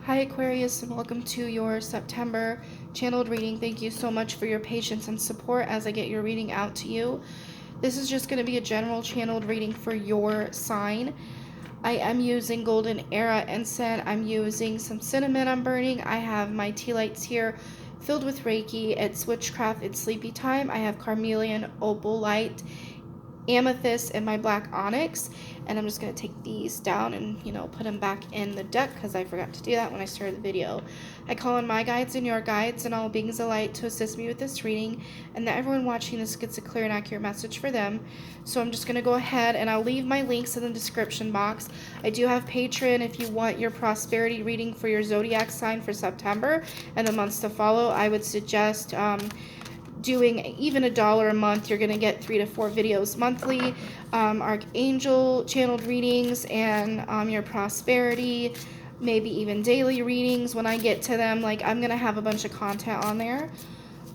Hi Aquarius, and welcome to your September channeled reading. Thank you so much for your patience and support as I get your reading out to you. This is just going to be a general channeled reading for your sign. I am using Golden Era Incense. I'm using some cinnamon I'm burning. I have my tea lights here filled with Reiki. It's witchcraft. It's sleepy time. I have carnelian, opal light, amethyst, and my black onyx, and I'm just going to take these down and put them back in the deck because I forgot to do that when I started the video. I call on my guides and your guides and all beings of light to assist me with this reading, and that everyone watching this gets a clear and accurate message for them. So I'm just going to go ahead and I'll leave my links in the description box. I do have Patreon if you want your prosperity reading for your zodiac sign for September and the months to follow. I would suggest doing even $1 a month. You're going to get 3 to 4 videos monthly, archangel channeled readings, and your prosperity, maybe even daily readings when I get to them. Like, I'm going to have a bunch of content on there.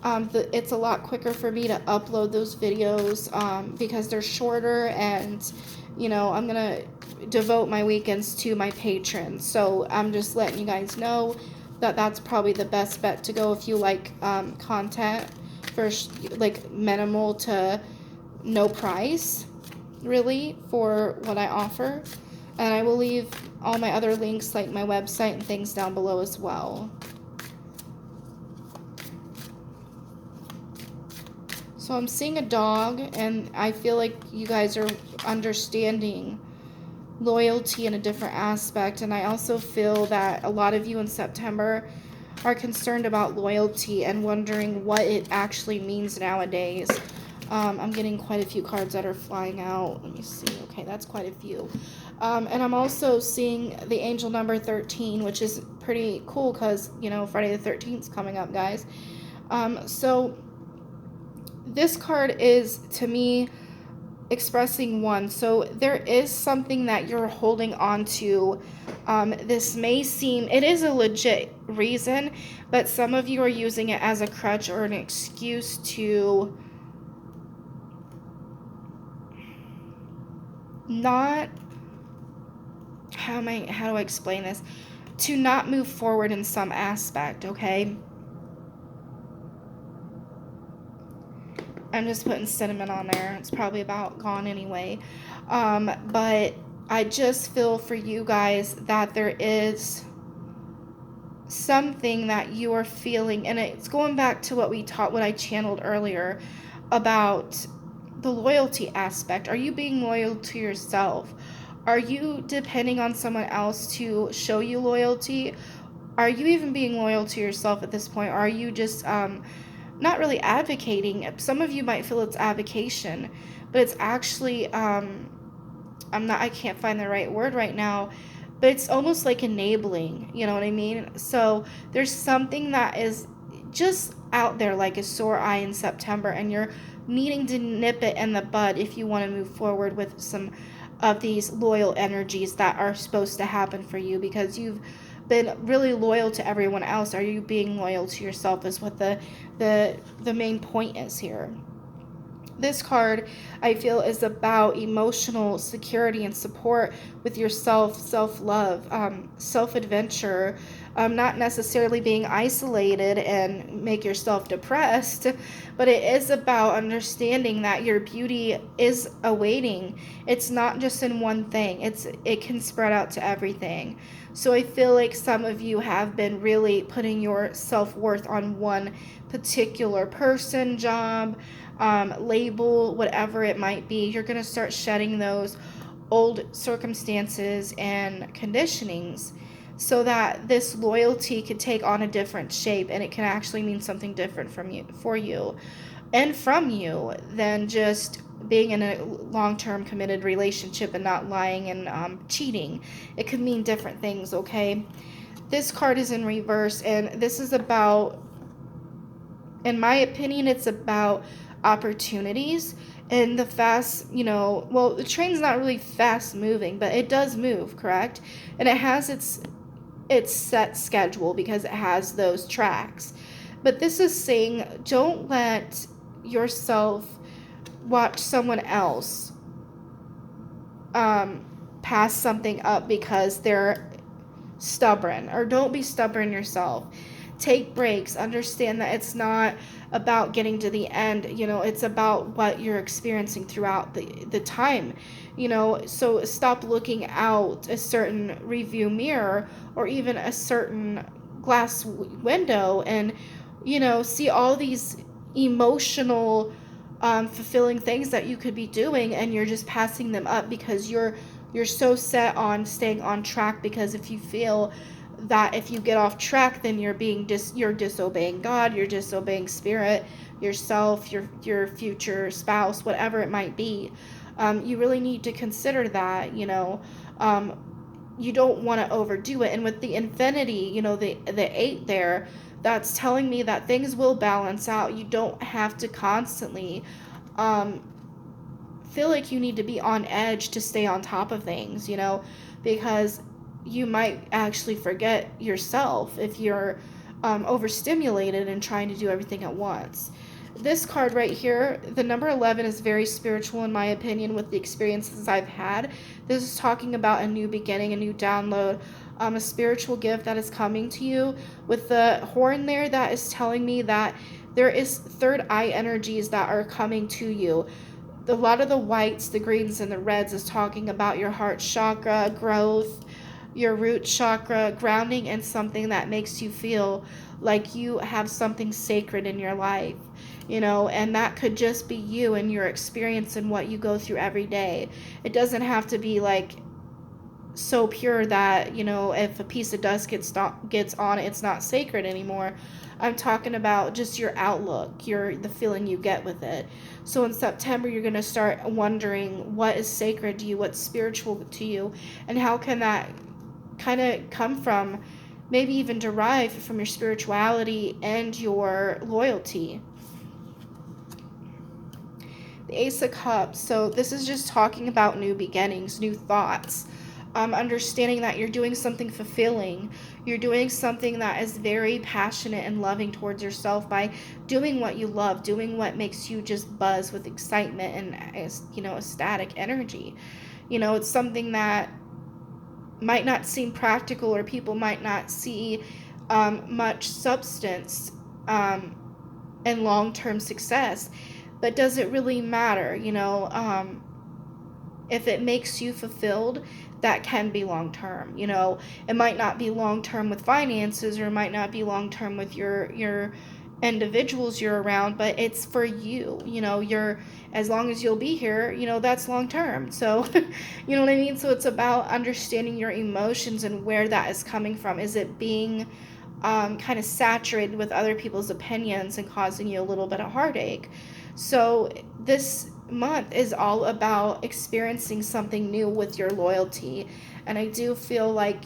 It's a lot quicker for me to upload those videos because they're shorter, and I'm going to devote my weekends to my patrons. So I'm just letting you guys know that that's probably the best bet to go if you like content for like minimal to no price really for what I offer. And I will leave all my other links like my website and things down below as well. So I'm seeing a dog, and I feel like you guys are understanding loyalty in a different aspect. And I also feel that a lot of you in September are concerned about loyalty and wondering what it actually means nowadays. I'm getting quite a few cards that are flying out. Let me see. Okay, that's quite a few. And I'm also seeing the angel number 13, which is pretty cool because, Friday the 13th is coming up, guys. So this card is, to me, expressing one. So there is something that you're holding on to. This may seem, it is a legit reason, but some of you are using it as a crutch or an excuse to not, how do I explain this? To not move forward in some aspect, okay? I'm just putting cinnamon on there. It's probably about gone anyway. But I just feel for you guys that there is something that you are feeling, and it's going back to what I channeled earlier about the loyalty aspect. Are you being loyal to yourself? Are you depending on someone else to show you loyalty? Are you even being loyal to yourself at this point? Are you just not really advocating? Some of you might feel it's avocation, but it's actually I can't find the right word right now, but it's almost like enabling, you know what I mean? So there's something that is just out there like a sore eye in September, and you're needing to nip it in the bud if you want to move forward with some of these loyal energies that are supposed to happen for you, because you've been really loyal to everyone else. Are you being loyal to yourself is what the main point is here. This card, I feel, is about emotional security and support with yourself, self-love, self-adventure, not necessarily being isolated and make yourself depressed, but it is about understanding that your beauty is awaiting. It's not just in one thing. It can spread out to everything. So I feel like some of you have been really putting your self-worth on one particular person, job, label, whatever it might be. You're going to start shedding those old circumstances and conditionings so that this loyalty could take on a different shape, and it can actually mean something different for you and from you than just being in a long-term committed relationship and not lying and cheating. It could mean different things, okay? This card is in reverse, and this is about, in my opinion, it's about opportunities and the fast, well, the train's not really fast moving, but it does move, correct? And it has its set schedule because it has those tracks. But this is saying, don't let yourself watch someone else pass something up because they're stubborn, or don't be stubborn yourself. Take breaks. Understand that it's not about getting to the end, it's about what you're experiencing throughout the time, so stop looking out a certain review mirror or even a certain glass window and see all these emotional fulfilling things that you could be doing, and you're just passing them up because you're so set on staying on track, because if you feel that if you get off track, then you're disobeying God, you're disobeying spirit, yourself, your future spouse, whatever it might be. You really need to consider that. You don't want to overdo it. And with the infinity, the 8 there, that's telling me that things will balance out. You don't have to constantly um, feel like you need to be on edge to stay on top of things, because you might actually forget yourself if you're overstimulated and trying to do everything at once. This card right here, the number 11, is very spiritual in my opinion with the experiences I've had. This is talking about a new beginning, a new download, a spiritual gift that is coming to you. With the horn there, that is telling me that there is third eye energies that are coming to you. A lot of the whites, the greens, and the reds is talking about your heart chakra, growth, your root chakra, grounding in something that makes you feel like you have something sacred in your life, and that could just be you and your experience and what you go through every day. It doesn't have to be like so pure that if a piece of dust gets on it, it's not sacred anymore. I'm talking about just your outlook, the feeling you get with it. So in September, you're going to start wondering what is sacred to you, what's spiritual to you, and how can that kind of come from, maybe even derive from your spirituality and your loyalty. The Ace of Cups. So this is just talking about new beginnings, new thoughts. Understanding that you're doing something fulfilling. You're doing something that is very passionate and loving towards yourself by doing what you love, doing what makes you just buzz with excitement and, ecstatic energy. It's something that might not seem practical, or people might not see much substance and long-term success, but does it really matter? If it makes you fulfilled, that can be long-term. It might not be long-term with finances, or it might not be long-term with your individuals you're around, but it's for you. You're, as long as you'll be here, that's long term. So you know what I mean? So it's about understanding your emotions and where that is coming from. Is it being kind of saturated with other people's opinions and causing you a little bit of heartache? So this month is all about experiencing something new with your loyalty, and I do feel like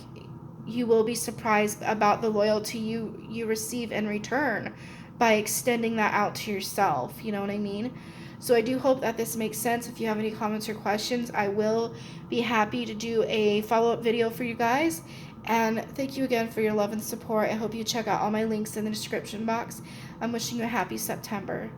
you will be surprised about the loyalty you receive in return by extending that out to yourself. You know what I mean? So I do hope that this makes sense. If you have any comments or questions, I will be happy to do a follow-up video for you guys. And thank you again for your love and support. I hope you check out all my links in the description box. I'm wishing you a happy September.